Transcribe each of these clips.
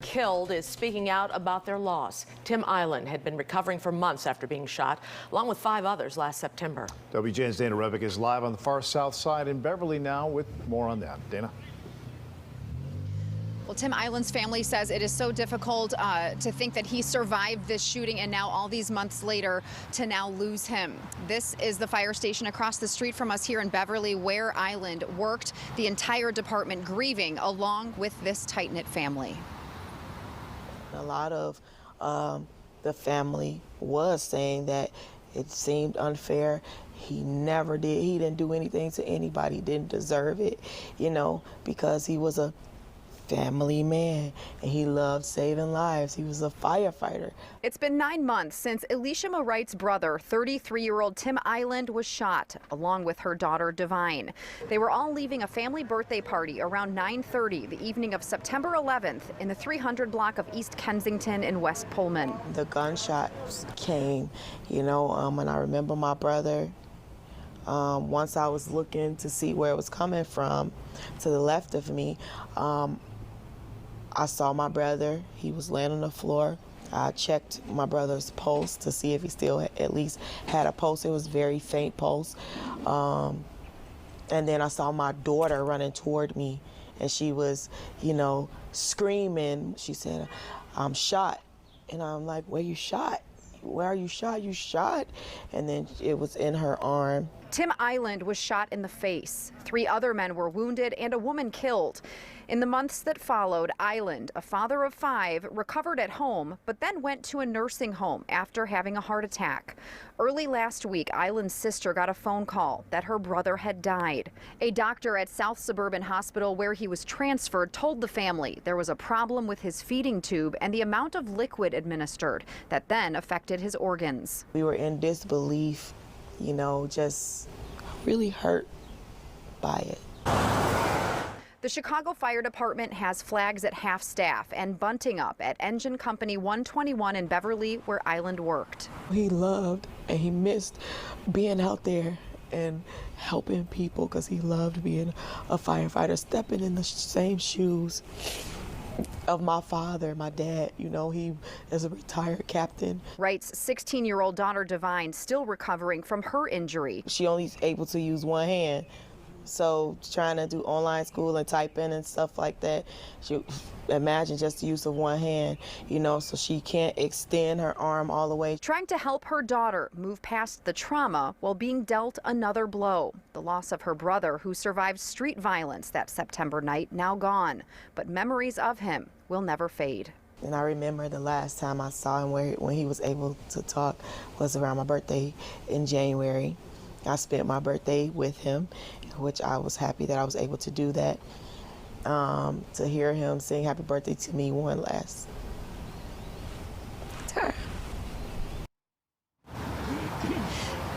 killed is speaking out about their loss. Tim Island had been recovering for months after being shot, along with 5 others last September. WGN's Dana Rebick is live on the far south side in Beverly now with more on that. Dana? Well, Tim Island's family says it is so difficult to think that he survived this shooting, and now all these months later to now lose him. This is the fire station across the street from us here in Beverly, where Island worked. The entire department grieving along with this tight-knit family. A lot of the family was saying that it seemed unfair. He never did. He didn't do anything to anybody. He didn't deserve it, you know, because he was a family man and he loved saving lives. He was a firefighter. It's been 9 months since Elishama Wright's brother, 33-year-old Tim Island, was shot, along with her daughter, Divine. They were all leaving a family birthday party around 9:30 the evening of September 11th in the 300 block of East Kensington in West Pullman. The gunshots came, you know, and I remember my brother, once I was looking to see where it was coming from, to the left of me, I saw my brother. He was laying on the floor. I checked my brother's pulse to see if he still at least had a pulse. It was very faint pulse. And then I saw my daughter running toward me, and she was, you know, screaming. She said, "I'm shot." And I'm like, "Where you shot? Where are you shot? You shot?" And then it was in her arm. Tim Island was shot in the face. 3 other men were wounded and a woman killed. In the months that followed, Island, a father of 5, recovered at home, but then went to a nursing home after having a heart attack. Early last week, Island's sister got a phone call that her brother had died. A doctor at South Suburban Hospital, where he was transferred, told the family there was a problem with his feeding tube and the amount of liquid administered that then affected his organs. We were in disbelief, you know, just really hurt by it. The Chicago Fire Department has flags at half staff and bunting up at Engine Company 121 in Beverly, where Island worked. He loved and he missed being out there and helping people because he loved being a firefighter, stepping in the same shoes of my father, my dad. You know, he is a retired captain. Wright's 16-year-old daughter, Divine, still recovering from her injury. She only able to use one hand. So trying to do online school and type in and stuff like that, she imagine just the use of one hand, you know, so she can't extend her arm all the way. Trying to help her daughter move past the trauma while being dealt another blow. The loss of her brother, who survived street violence that September night, now gone. But memories of him will never fade. And I remember the last time I saw him when he was able to talk was around my birthday in January. I spent my birthday with him, which I was happy that I was able to do that. To hear him sing happy birthday to me one last time.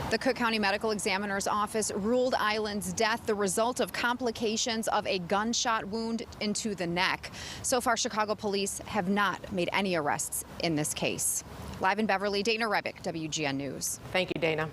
The Cook County Medical Examiner's Office ruled Island's death the result of complications of a gunshot wound into the neck. So far, Chicago police have not made any arrests in this case. Live in Beverly, Dana Rebick, WGN News. Thank you, Dana.